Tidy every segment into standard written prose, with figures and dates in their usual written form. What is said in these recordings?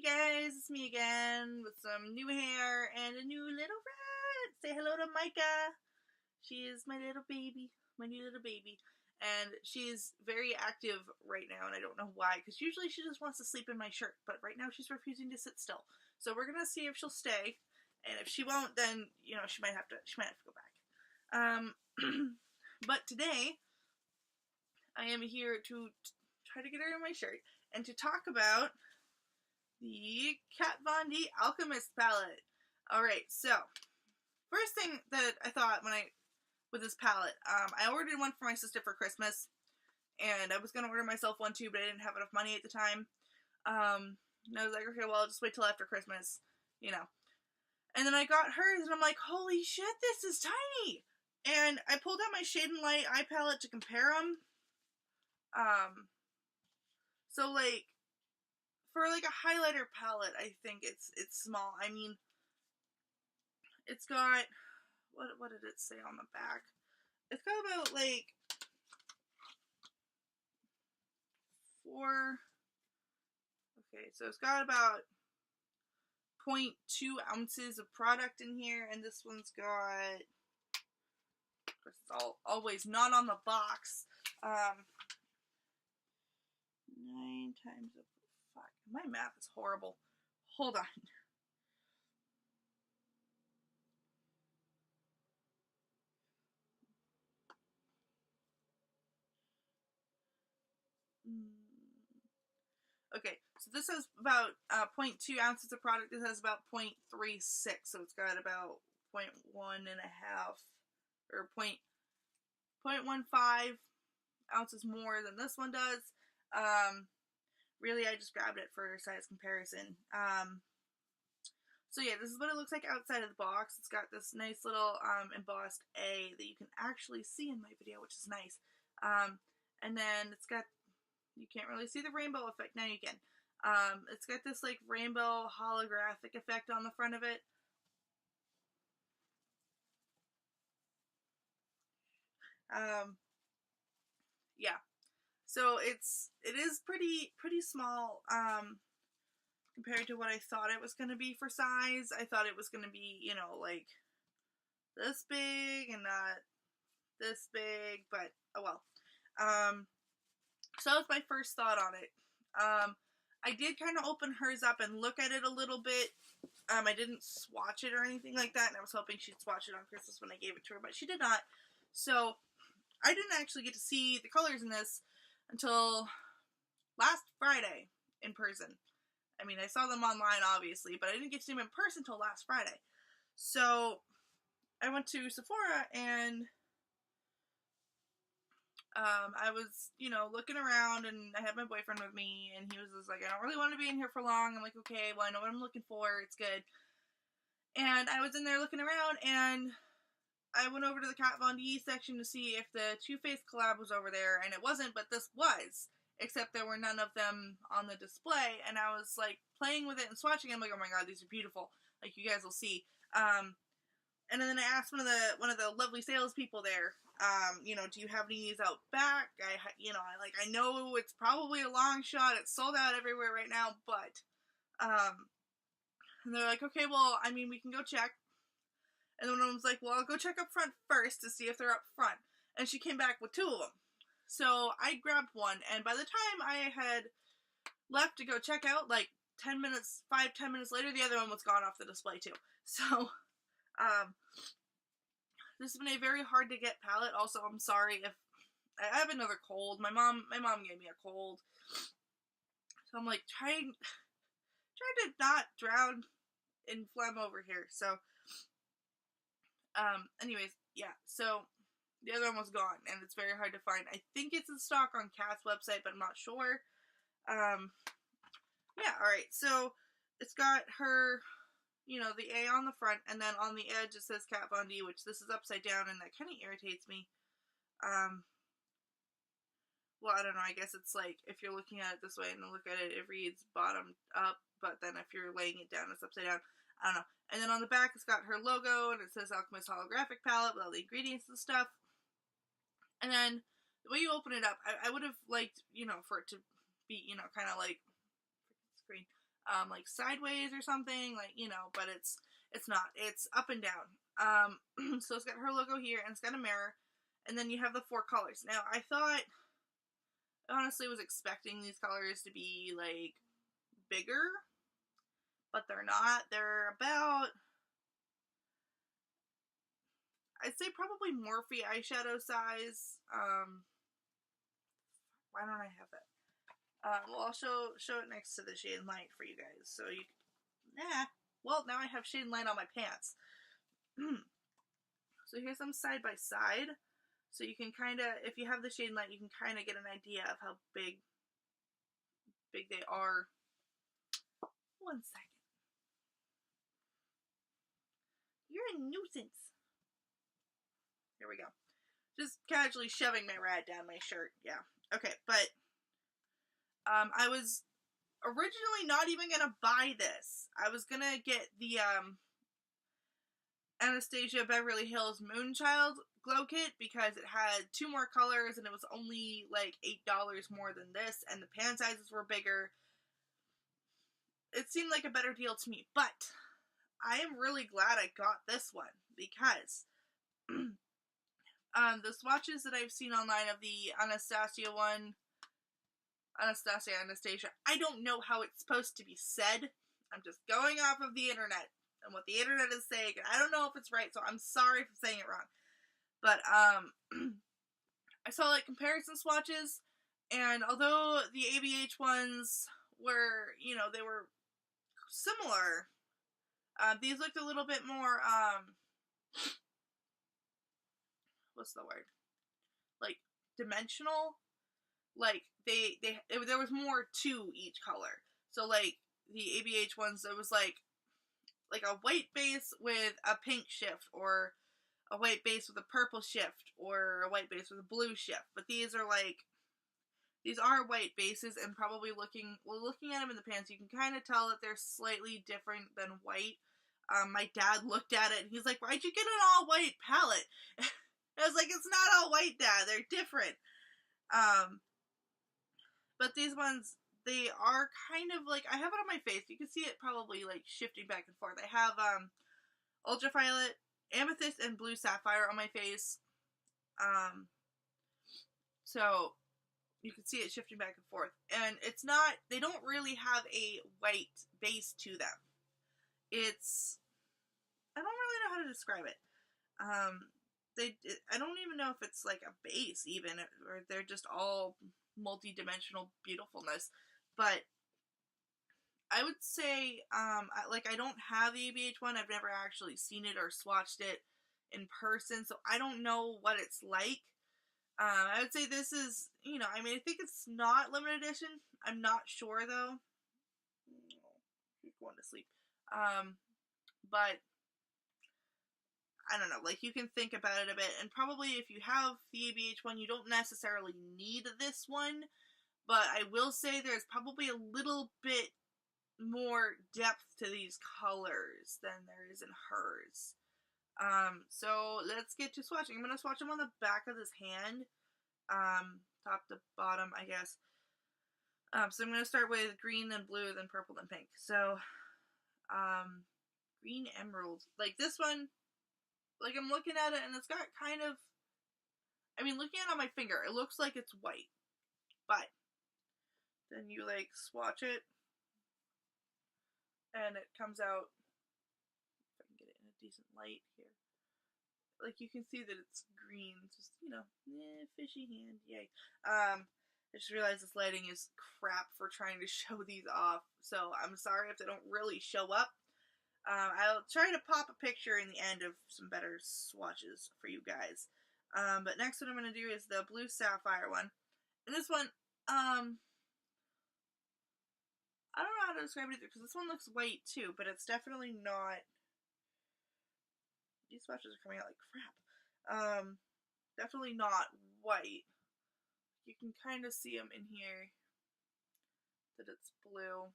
Hey guys, it's me again with some new hair and a new little rat. Say hello to Micah. She is my little baby, my new little baby. And she's very active right now, and I don't know why, because usually she just wants to sleep in my shirt, but right now she's refusing to sit still. So we're gonna see if she'll stay, and if she won't, then she might have to go back. But today I am here to try to get her in my shirt and to talk about the Kat Von D Alchemist palette. Alright, so first thing that I thought with this palette, I ordered one for my sister for Christmas, and I was going to order myself one too, but I didn't have enough money at the time. And I was like, okay, well, I'll just wait till after Christmas, And then I got hers, and I'm like, holy shit, this is tiny! And I pulled out my Shade and Light eye palette to compare them. So, for a highlighter palette, I think it's small. I mean, it's got, what did it say on the back? It's got about 4, okay, so it's got about 0.2 ounces of product in here, and this one's got, of course it's always not on the box, 9 times a, fuck, my math is horrible. Hold on. Okay, so this has about 0.2 ounces of product. This has about 0.36, so it's got about 0.1 and a half, or 0.15 ounces more than this one does. Really, I just grabbed it for size comparison. So yeah, this is what it looks like outside of the box. It's got this nice little embossed A that you can actually see in my video, which is nice. And then it's got, you can't really see the rainbow effect, now you can. It's got this rainbow holographic effect on the front of it. Yeah. So it is pretty small compared to what I thought it was going to be for size. I thought it was going to be, this big and not this big, but oh well. So that was my first thought on it. I did kind of open hers up and look at it a little bit. I didn't swatch it or anything like that, and I was hoping she'd swatch it on Christmas when I gave it to her, but she did not. So I didn't actually get to see the colors in this until last Friday in person. I mean, I saw them online, obviously, but I didn't get to see them in person until last Friday. So I went to Sephora, and I was, looking around, and I had my boyfriend with me, and he was just like, I don't really want to be in here for long. I'm like, okay, well, I know what I'm looking for. It's good. And I was in there looking around, and I went over to the Kat Von D section to see if the Too Faced collab was over there, and it wasn't, but this was. Except there were none of them on the display, and I was, playing with it and swatching it. I'm like, oh my god, these are beautiful. You guys will see. And then I asked one of the lovely salespeople there, do you have any of these out back? I know it's probably a long shot. It's sold out everywhere right now, but, and they're like, okay, well, I mean, we can go check. And then one was like, well, I'll go check up front first to see if they're up front. And she came back with 2 of them. So I grabbed one, and by the time I had left to go check out, 5-10 minutes later, the other one was gone off the display too. So, this has been a very hard to get palette. Also, I'm sorry if I have another cold. My mom gave me a cold, so I'm trying to not drown in phlegm over here. So, anyways, yeah. So the other one was gone, and it's very hard to find. I think it's in stock on Kat's website, but I'm not sure. Yeah. All right. So it's got her, the A on the front, and then on the edge it says Kat Von D, which this is upside down, and that kind of irritates me. Well, I don't know, I guess it's if you're looking at it this way and look at it, it reads bottom up, but then if you're laying it down, it's upside down. I don't know. And then on the back, it's got her logo, and it says Alchemist holographic palette with all the ingredients and stuff. And then the way you open it up, I would have liked, for it to be, kind of screen. like sideways or something, like, you know, but it's not. It's up and down. So it's got her logo here, and it's got a mirror, and then you have the 4 colors. Now, I thought, honestly, was expecting these colors to be, like, bigger, but they're not. They're about, I'd say probably Morphe eyeshadow size. Why don't I have it? Well, I'll show it next to the Shade and Light for you guys. So you, well, now I have Shade and Light on my pants. So here's them side by side. So you can kind of, if you have the Shade and Light, you can kind of get an idea of how big they are. One second. You're a nuisance. Here we go. Just casually shoving my rat down my shirt. Yeah. Okay, but I was originally not even gonna buy this. I was gonna get the Anastasia Beverly Hills Moonchild glow kit because it had 2 more colors and it was only like $8 more than this, and the pan sizes were bigger. It seemed like a better deal to me, but I am really glad I got this one because the swatches that I've seen online of the Anastasia, I don't know how it's supposed to be said. I'm just going off of the internet and what the internet is saying. I don't know if it's right, so I'm sorry for saying it wrong. But I saw like comparison swatches, and although the ABH ones were, you know, they were similar, these looked a little bit more what's the word? Like dimensional. Like there was more to each color. So like the ABH ones, it was like a white base with a pink shift, or a white base with a purple shift, or a white base with a blue shift. But these are white bases, and probably looking at them in the pants, you can kind of tell that they're slightly different than white. My dad looked at it and he's like, "Why'd you get an all white palette?" I was like, "It's not all white, Dad. They're different." But these ones, they are kind of like, I have it on my face. You can see it probably like shifting back and forth. I have ultraviolet, amethyst, and blue sapphire on my face. So you can see it shifting back and forth. And it's not, they don't really have a white base to them. It's, I don't really know how to describe it. I don't even know if it's like a base even, or they're just all multi-dimensional beautifulness. But I would say, I don't have the ABH one. I've never actually seen it or swatched it in person, so I don't know what it's like. I would say this is, you know, I mean, I think it's not limited edition. I'm not sure, though. He's going to sleep. But I don't know, like, you can think about it a bit, and probably if you have the ABH one, you don't necessarily need this one, but I will say there's probably a little bit more depth to these colors than there is in hers. So let's get to swatching. I'm going to swatch them on the back of this hand, top to bottom, I guess. So I'm going to start with green, then blue, then purple, then pink. So, green emerald. Like, this one, like, I'm looking at it, and it's got kind of, I mean, looking at it on my finger, it looks like it's white. But then you, like, swatch it, and it comes out, if I can get it in a decent light here. Like, you can see that it's green. Just, you know, fishy hand, yay. I just realized this lighting is crap for trying to show these off, so I'm sorry if they don't really show up. I'll try to pop a picture in the end of some better swatches for you guys. But next what I'm going to do is the blue sapphire one. And this one, I don't know how to describe it either, because this one looks white too, but it's definitely not. These swatches are coming out like crap. Definitely not white. You can kind of see them in here, that it's blue.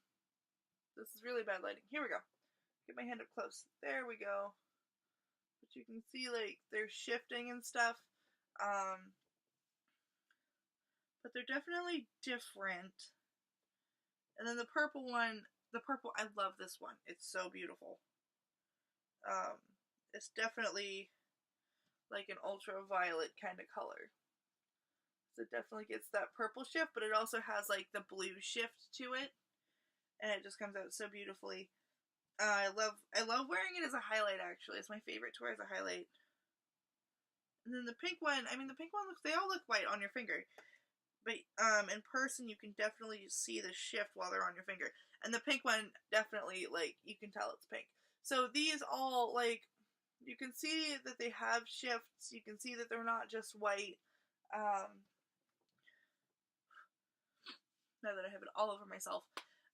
This is really bad lighting. Here we go. Get my hand up close. There we go. But you can see, like, they're shifting and stuff. But they're definitely different. And then the purple one, the purple, I love this one. It's so beautiful. It's definitely like an ultraviolet kind of color. So it definitely gets that purple shift, but it also has like the blue shift to it. And it just comes out so beautifully. I love wearing it as a highlight, actually. It's my favorite to wear as a highlight. And then the pink one, I mean, the pink one looks, they all look white on your finger. But in person, you can definitely see the shift while they're on your finger. And the pink one, definitely, like, you can tell it's pink. So these all, like, you can see that they have shifts. You can see that they're not just white. Now that I have it all over myself.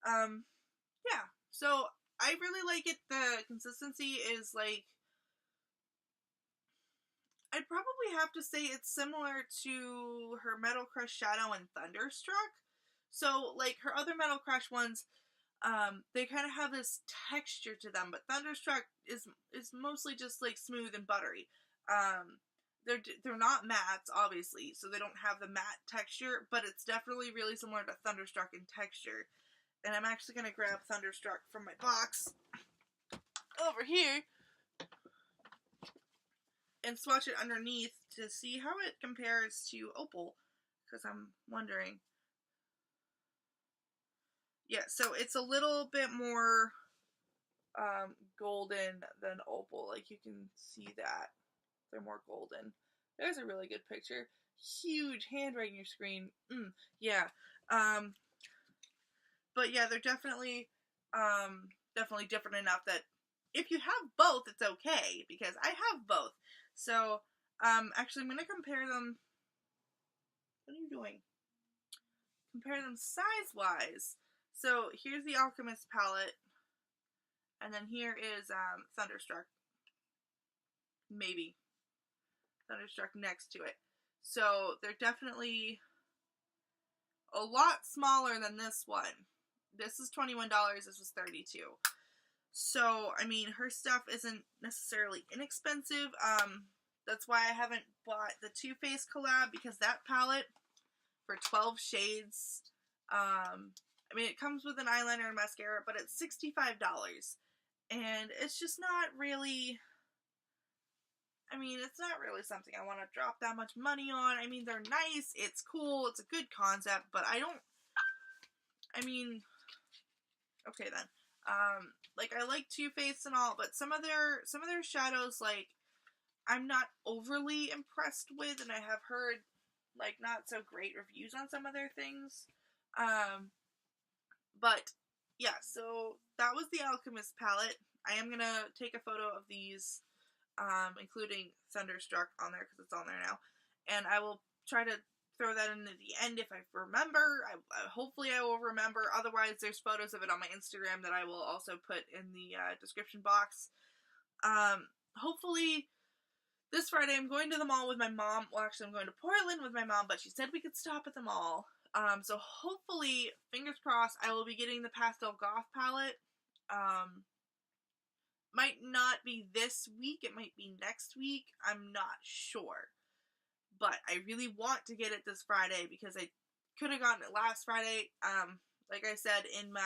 Yeah. So I really like it. The consistency is, like, I'd probably have to say it's similar to her Metal Crush Shadow and Thunderstruck. So, like, her other Metal Crush ones, they kind of have this texture to them, but Thunderstruck is mostly just, like, smooth and buttery. They're not mattes, obviously, so they don't have the matte texture, but it's definitely really similar to Thunderstruck in texture. And I'm actually going to grab Thunderstruck from my box over here and swatch it underneath to see how it compares to Opal, because I'm wondering. Yeah, so it's a little bit more golden than Opal. Like, you can see that. They're more golden. There's a really good picture. Huge hand right in your screen. Yeah. But yeah, they're definitely different enough that if you have both, it's okay, because I have both. So, actually, I'm going to compare them. What are you doing? Compare them size-wise. So, here's the Alchemist palette. And then here is, Thunderstruck. Maybe. Thunderstruck next to it. So, they're definitely a lot smaller than this one. This is $21, this was $32. So, I mean, her stuff isn't necessarily inexpensive. That's why I haven't bought the Too Faced collab, because that palette for 12 shades, I mean, it comes with an eyeliner and mascara, but it's $65. And it's just not really, I mean, it's not really something I want to drop that much money on. I mean, they're nice, it's cool, it's a good concept, but I mean, okay then. Like, I like Too Faced and all, but some of their shadows, like, I'm not overly impressed with, and I have heard, like, not so great reviews on some of their things. But, yeah, so that was the Alchemist palette. I am gonna take a photo of these, including Thunderstruck on there, because it's on there now, and I will try to throw that in at the end if I remember. Hopefully I will remember. Otherwise, there's photos of it on my Instagram that I will also put in the description box. Hopefully this Friday I'm going to the mall with my mom. Well, actually, I'm going to Portland with my mom, but she said we could stop at the mall. So hopefully, fingers crossed, I will be getting the Pastel Goth palette. Might not be this week. It might be next week. I'm not sure. But I really want to get it this Friday, because I could have gotten it last Friday. Like I said in my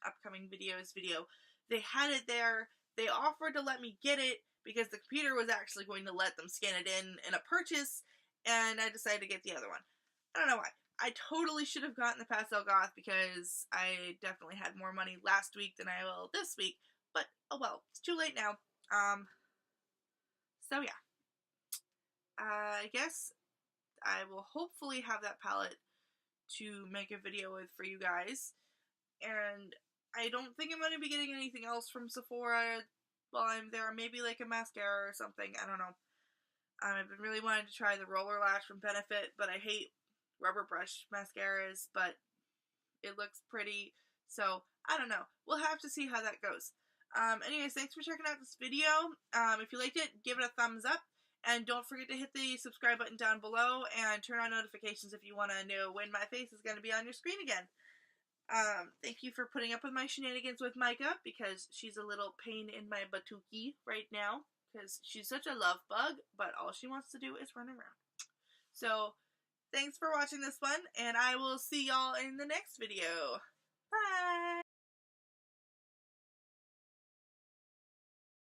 upcoming videos video, they had it there. They offered to let me get it because the computer was actually going to let them scan it in a purchase, and I decided to get the other one. I don't know why. I totally should have gotten the Pastel Goth, because I definitely had more money last week than I will this week. But, oh well, it's too late now. So yeah. I guess I will hopefully have that palette to make a video with for you guys. And I don't think I'm going to be getting anything else from Sephora while I'm there. Maybe like a mascara or something. I don't know. I've been really wanting to try the Roller Lash from Benefit, but I hate rubber brush mascaras, but it looks pretty. So, I don't know. We'll have to see how that goes. Anyways, thanks for checking out this video. If you liked it, give it a thumbs up. And don't forget to hit the subscribe button down below and turn on notifications if you want to know when my face is going to be on your screen again. Thank you for putting up with my shenanigans with Micah, because she's a little pain in my batuki right now, because she's such a love bug, but all she wants to do is run around. So, thanks for watching this one, and I will see y'all in the next video. Bye!